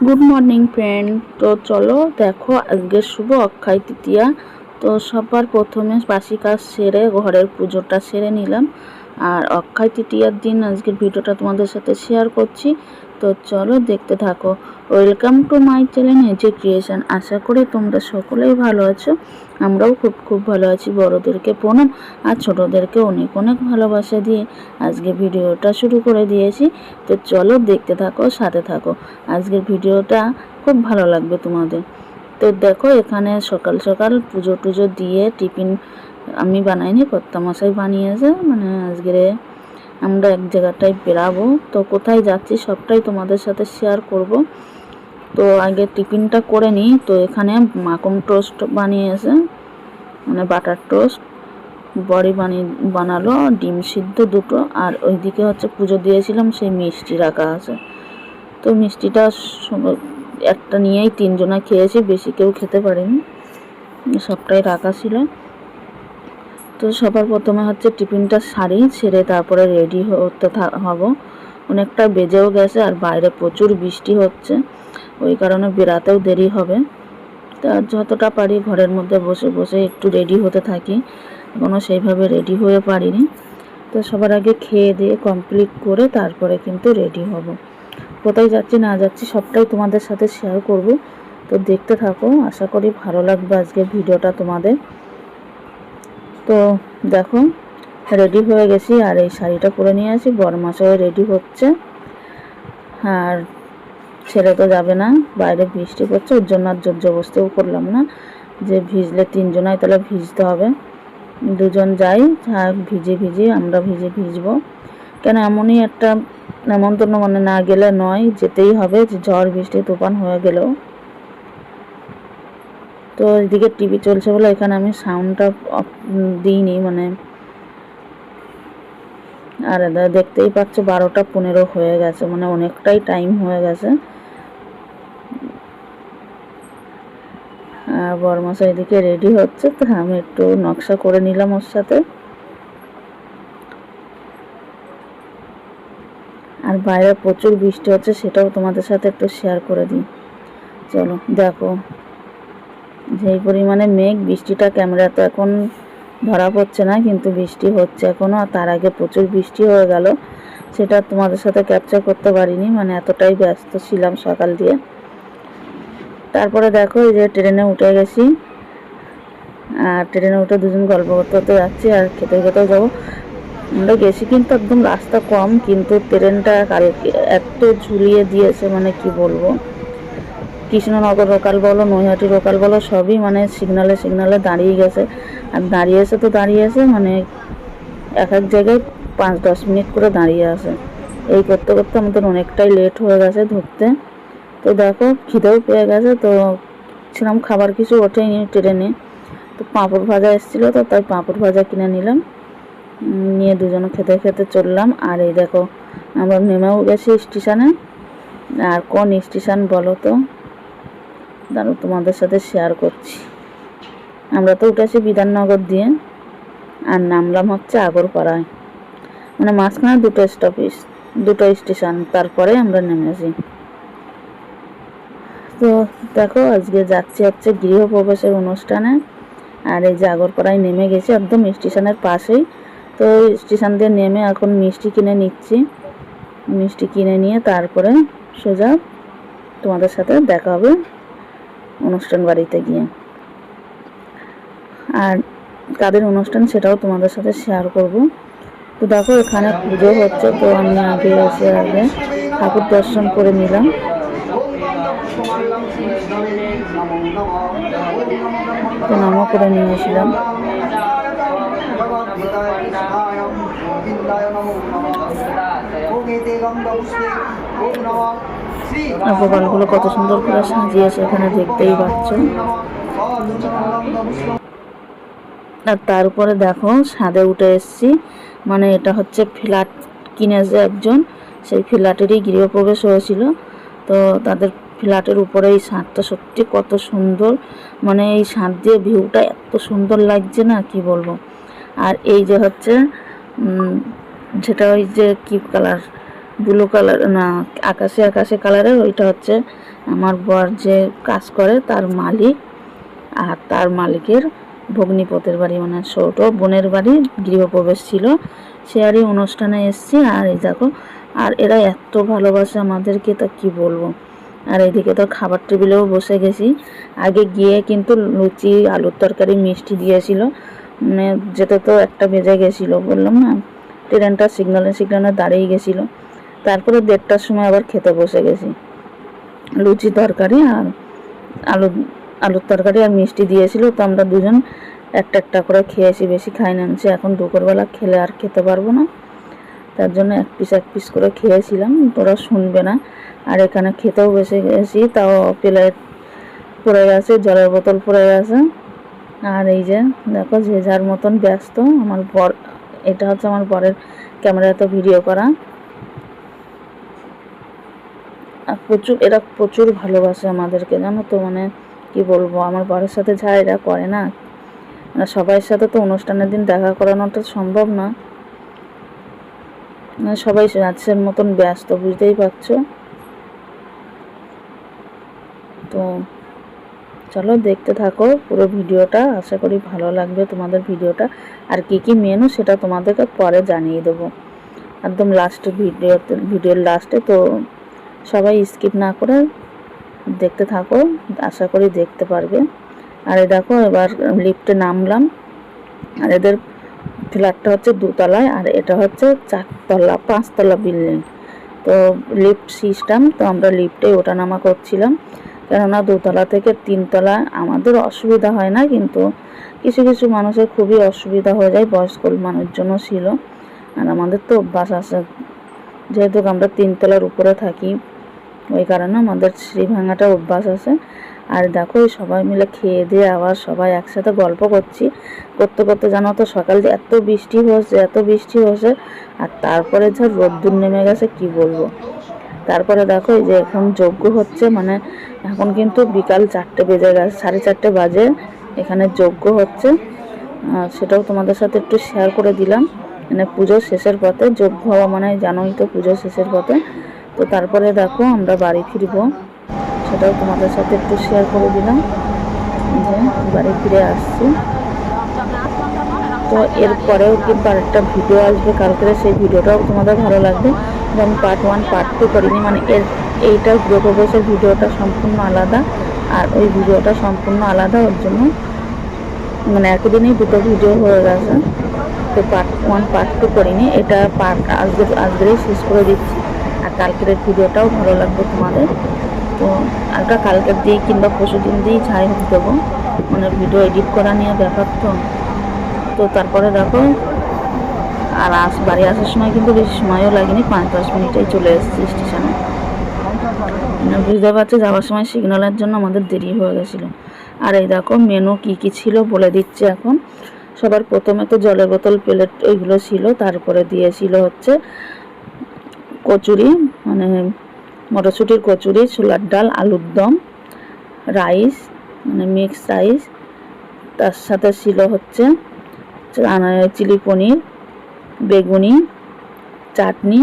Good morning friend. তো চলো দেখো, আজকে শুভ অক্ষয় তৃতীয়া। তো সবার প্রথমে বাসি কাজ সেরে ঘরের পুজোটা সেরে নিলাম, আর অক্ষয় তৃতীয়ার দিন আজকের ভিডিওটা তোমাদের সাথে শেয়ার করছি। তো চলো দেখতে থাকো। ওয়েলকাম টু মাই চ্যানেল নিজে ক্রিয়েশন। আশা করি তোমরা সকলেই ভালো আছো, আমরাও খুব ভালো আছি। বড়োদেরকে প্রণাম আর ছোটোদেরকে অনেক অনেক ভালোবাসা দিয়ে আজকে ভিডিওটা শুরু করে দিয়েছি। তো চলো দেখতে থাকো, সাথে থাকো। আজকের ভিডিওটা খুব ভালো লাগবে তোমাদের। তো দেখো, এখানে সকাল সকাল পুজো টুজো দিয়ে টিফিন আমি বানাইনি, কর্তামশাই বানিয়েছে। মানে আজকে আমরা এক জায়গাটায় বেরাবো, তো কোথায় যাচ্ছি সবটাই তোমাদের সাথে শেয়ার করব। তো আগে টিফিনটা করে নিই। তো এখানে মাখন টোস্ট বানিয়েছে, মানে বাটার টোস্ট। বড়ি বানালো, ডিম সিদ্ধ দুটো, আর ওইদিকে হচ্ছে পুজো দিয়েছিলাম সেই মিষ্টি রাখা আছে। তো মিষ্টিটা একটা নিয়েই তিনজনা খেয়েছি, বেশি কেউ খেতে পারিনি, সবটাই রাখা ছিল। তো সবার প্রথমে হচ্ছে টিফিনটা সেরে তারপরে রেডি হতে হব। অনেকটা বেজেও গেছে, আর বাইরে প্রচুর বৃষ্টি হচ্ছে, ওই কারণে বেরাতেও দেরি হবে। তা যতটা পারি ঘরের মধ্যে বসে বসে একটু রেডি হতে থাকি, এখনও সেইভাবে রেডি হয়ে পারিনি। তো সবার আগে খেয়ে দিয়ে কমপ্লিট করে তারপরে কিন্তু রেডি হব। কোথায় যাচ্ছি না যাচ্ছি সবটাই তোমাদের সাথে শেয়ার করব। তো দেখতে থাকো, আশা করি ভালো লাগবে আজকের ভিডিওটা তোমাদের। তো দেখো, রেডি হয়ে গেছি, আর এই শাড়িটা পরে নিয়ে আসি। বরমাসাও রেডি হচ্ছে, আর ছেলে তো যাবে না, বাইরে বৃষ্টি পড়ছে, ওর জন্য আর জোর জবরদস্তিও করলাম না যে ভিজলে তিনজনাই তাহলে ভিজতে হবে। দুজন যাই, ভিজে আমরা ভিজবো। কেন এমনই একটা নেমন্তন্ন, মানে না গেলে নয়, যেতেই হবে, যে ঝড় বৃষ্টি তুফান হয়ে গেলেও। তো এদিকে টিভি চলছে বলে এখানে আমি সাউন্ডটা দিইনি, মানে। আর দেখতেই পাচ্ছ 12টা 15 হয়ে গেছে, মানে অনেকটাই টাইম হয়ে গেছে। আর বরমাসা এদিকে রেডি হচ্ছে, তো আমি একটু নকশা করে নিলাম ওর সাথে। আর বাইরে প্রচুর বৃষ্টি হচ্ছে, সেটাও তোমাদের সাথে একটু শেয়ার করে দিই। চলো দেখো, যেই পরিমাণে মেঘ, বৃষ্টিটা ক্যামেরা তো এখন ধরা পড়ছে না, কিন্তু বৃষ্টি হচ্ছে এখনও। আর তার আগে প্রচুর বৃষ্টি হয়ে গেল, সেটা তোমাদের সাথে ক্যাপচার করতে পারিনি, মানে এতটাই ব্যস্ত ছিলাম সকাল দিয়ে। তারপরে দেখো, এই যে ট্রেনে উঠে গেছি, আর ট্রেনে উঠে দুজন গল্প করতে করতে যাচ্ছি, আর খেতে খেতেও যাবো। আমরা গেছি কিন্তু একদম রাস্তা কম, কিন্তু ট্রেনটা কালকে এত ঝুলিয়ে দিয়েছে, মানে কি বলবো। কৃষ্ণনগর লোকাল বলো, নৈহাটি লোকাল বলো, সবই মানে সিগনালে দাঁড়িয়ে গেছে। আর দাঁড়িয়েছে মানে এক জায়গায় 5-10 মিনিট করে দাঁড়িয়ে আছে। এই করতে করতে আমাদের অনেকটাই লেট হয়ে গেছে ধরতে। তো দেখো, খিদেও পেয়ে গেছে, তো ছিলাম খাবার কিছু ওঠেনি ট্রেনে। তো পাঁপড় ভাজা এসেছিলো, তো তাই পাঁপড় ভাজা কিনে নিলাম, নিয়ে দুজনে খেতে খেতে চললাম। আর এই দেখো, আমরা নেমেও গেছি স্টেশনে। আর কোন স্টেশন বলো তো, দাঁড়ো তোমাদের সাথে শেয়ার করছি। আমরা তো উঠেছি বিধাননগর দিয়ে, আর নামলাম হচ্ছে আগরপাড়ায়, মানে মাঝখানে দুটো স্টেশন, তারপরে আমরা নেমেছি। তো দেখো, আজকে যাচ্ছি হচ্ছে গৃহপ্রবেশের অনুষ্ঠানে। আর এই যে আগরপাড়ায় নেমে গেছি, একদম স্টেশনের পাশেই। তো স্টেশন দিয়ে নেমে এখন মিষ্টি কিনে নিচ্ছি। মিষ্টি কিনে নিয়ে তারপরে সোজা তোমাদের সাথে দেখা হবে অনুষ্ঠান বাড়িতে গিয়ে। আর কাদের অনুষ্ঠান সেটাও তোমাদের সাথে শেয়ার করব। তো দেখো, এখানে পুজো হচ্ছে, তো আমি আগে ঠাকুর দর্শন করে নিলাম। প্রণামও করে নিয়েছিলাম। আর গোপালগুলো কত সুন্দর করে সাজিয়েছে, এখানে দেখতেই পাচ্ছ। আর তার উপরে দেখো, ছাদে উঠে এসেছি, মানে এটা হচ্ছে ফ্ল্যাট কিনেছে একজন, সেই ফ্ল্যাটেরই গৃহপ্রবেশ হয়েছিল। তো তাদের ফ্ল্যাটের উপরে এই ছাদটা সত্যি কত সুন্দর, মানে এই ছাদ দিয়ে ভিউটা এত সুন্দর লাগছে না, কি বলবো। আর এই যে হচ্ছে যেটা ওই যে কি কালার, ব্লু কালার না আকাশি আকাশি কালারের, ওইটা হচ্ছে আমার বর যে কাজ করে তার মালিক, আর তার মালিকের ভগ্নিপতির বাড়ি, মানে ছোট বোনের বাড়ি গৃহপ্রবেশ ছিল, সেয়ারই অনুষ্ঠানে এসছি। আর এই দেখো, আর এরা এত ভালোবাসে আমাদেরকে, তা কি বলবো। আর এদিকে তো খাবার টেবিলেও বসে গেছি। আগে গিয়ে কিন্তু লুচি, আলুর তরকারি, মিষ্টি দিয়েছিল, মানে যেতে তো 1টা বেজে গেছিলো, বললাম না ট্রেনটা সিগনালে দাঁড়িয়ে গেছিলো। তারপরে 1:30টার সময় আবার খেতে বসে গেছি। লুচি তরকারি আর আলুর তরকারি আর মিষ্টি দিয়েছিল, তো আমরা দুজন একটা একটা করে খেয়েছি, বেশি খাই না। এখন দুপুরবেলা খেলে আর খেতে পারবো না, তার জন্য এক পিস করে খেয়েছিলাম। তোরা শুনবে না। আর এখানে খেতেও বসে গেছি, তাও প্লেট পড়ে গেছে, জলের বোতল পড়ে গেছে। আর এই যে দেখো, যে যার মতন ব্যস্ত। আমার বর, এটা হচ্ছে আমার বরের ক্যামেরাতে ভিডিও করা। আর এরা প্রচুর ভালোবাসে আমাদেরকে, জানো তো, মানে কি বলবো। আমার বরের সাথে যা এরা করে না, মানে সবাই সাথে তো অনুষ্ঠানের দিন দেখা করানোটা সম্ভব না, মানে সবাই রাজের মতন ব্যস্ত, বুঝতেই পারছো। তো চলো দেখতে থাকো পুরো ভিডিওটা, আশা করি ভালো লাগবে তোমাদের ভিডিওটা। আর কি কি মেনু সেটা তোমাদেরকে পরে জানিয়ে দেবো, একদম লাস্টে ভিডিওর লাস্টে। তো সবাই স্কিপ না করে দেখতে থাকো, আশা করি দেখতে পারবে। আর এই দেখো, এবার লিফটে নামলাম। আর এদের ফ্ল্যাটটা হচ্ছে 2তলায়, আর এটা হচ্ছে 5তলা বিল্ডিং। তো লিফট সিস্টেম, তো আমরা লিফটে ওঠানামা করছিলাম, কেননা 2তলা থেকে 3তলা আমাদের অসুবিধা হয় না, কিন্তু কিছু কিছু মানুষের খুবই অসুবিধা হয়ে যায়, বয়স্ক মানুষজনও ছিল। আর আমাদের তো অভ্যাস আছে, যেহেতু আমরা 3তলার উপরে থাকি, ওই কারণে আমাদের সিঁড়ি ভাঙাটা অভ্যাস আছে। আর দেখো, সবাই মিলে খেয়ে দিয়ে আবার সবাই একসাথে গল্প করতে করতে জানো তো, সকাল দিয়ে এত বৃষ্টি হয়েছে। আর তারপরে যা রোদ্দুর নেমে গেছে, কি বলবো। তারপরে দেখো, এই যে এখন যজ্ঞ হচ্ছে, মানে এখন কিন্তু বিকাল 4টে বেজে গেছে, 4:30 বাজে, এখানে যজ্ঞ হচ্ছে। সেটাও তোমাদের সাথে একটু শেয়ার করে দিলাম। মানে পুজোর শেষের পথে যজ্ঞ হওয়া, মানে জানোই তো, পুজোর শেষের পথে। তো তারপরে দেখো আমরা বাড়ি ফিরবো, সেটাও তোমাদের সাথে একটু শেয়ার করে দিলাম, যে বাড়ি ফিরে আসছি। তো এরপরেও কিন্তু আরেকটা ভিডিও আসবে কালকে, সেই ভিডিওটাও তোমাদের ভালো লাগবে। আমি পার্ট 1 পার্ট 2 করিনি, মানে এইটা গৃহপ্রবেশের ভিডিওটা সম্পূর্ণ আলাদা, আর ওই ভিডিওটা সম্পূর্ণ আলাদা, ওর জন্য মানে একদিনেই 2টো ভিডিও হয়ে গেছে। তো পার্ট 1 পার্ট 2 করিনি, এটা আজকেই শেষ করে দিচ্ছি। আর কালকের ভিডিওটাও ভালো লাগবে তোমাদের। তো আলটা কালকের দিই কিংবা পরশু দিন দিয়েই যাই হোক দেবো, মানে ভিডিও এডিট করা নিয়ে ব্যাপার। তো তারপরে দেখো, আর বাড়ি আসার সময় কিন্তু বেশি সময়ও লাগেনি, 5-10 মিনিটেই চলে এসেছি স্টেশনে। মানে বুঝতে পারছো, যাওয়ার সময় সিগন্যালের জন্য আমাদের দেরি হয়ে গেছিলো। আর এই দেখো মেনু কি কি ছিল বলে দিচ্ছে এখন। সবার প্রথমে তো জলের বোতল, প্লেট ওইগুলো ছিল, তারপরে দিয়েছিল হচ্ছে কচুরি, মানে মটরশুঁটির কচুরি, ছোলার ডাল, আলুর দম, রাইস, মানে মিক্স রাইস, তার সাথে ছিল হচ্ছে চিলি পনির, বেগুনি, চাটনি,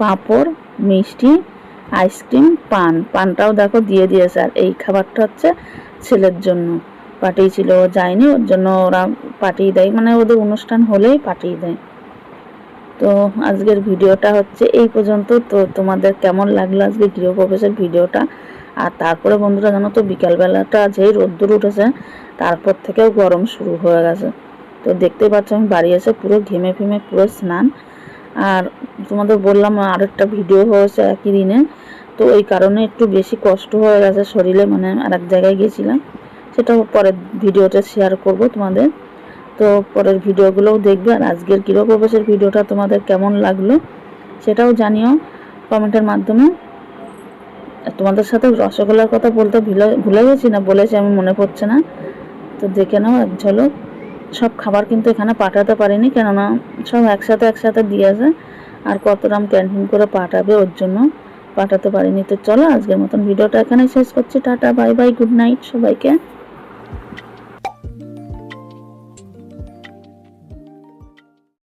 পাঁপড়, মিষ্টি, আইসক্রিম, পানটাও দেখো দিয়ে দিয়েছে। আর এই খাবারটা হচ্ছে ছেলের জন্য পাঠিয়ে ছিল, ও যায়নি, ওর জন্য ওরা পাঠিয়ে দেয়, মানে ওদের অনুষ্ঠান হলেই পাঠিয়ে দেয়। তো আজকের ভিডিওটা হচ্ছে এই পর্যন্ত। তো তোমাদের কেমন লাগলো আজকে গৃহপ্রবেশের ভিডিওটা। আর তারপরে বন্ধুরা জানো তো, বিকালবেলাটা যেই রোদ্দুর উঠেছে, তারপর থেকেও গরম শুরু হয়ে গেছে। তো দেখতেই পাচ্ছ, আমি বাড়ি এসে পুরো ঘেমে পুরো স্নান। আর তোমাদের বললাম আরেকটা ভিডিও হয়েছে একই দিনে, তো ওই কারণে একটু বেশি কষ্ট হয়ে গেছে শরীরে, মানে আরেক জায়গায় গেছিলাম, সেটাও পরের ভিডিওতে শেয়ার করব তোমাদের। তো পরের ভিডিওগুলোও দেখবে। আর আজকের গৃহপ্রবেশের ভিডিওটা তোমাদের কেমন লাগলো সেটাও জানিও কমেন্টের মাধ্যমে। তোমাদের সাথে রসগোল্লার কথা বলতে ভুলে গেছি, না বলেছি আমি, মনে পড়ছে না। তো দেখে নাও এক ঝলক। সব খাবার কিন্তু এখানে পাঠাতে পারিনি, কেননা সব একসাথে দিয়েছে, আর কত দাম ক্যান্টিন করে পাঠাবে, ওর জন্য পাঠাতে পারিনি। তো চলো আজকের মতন ভিডিওটা এখানেই শেষ করছি। Tata, bye bye, good night সবাইকে।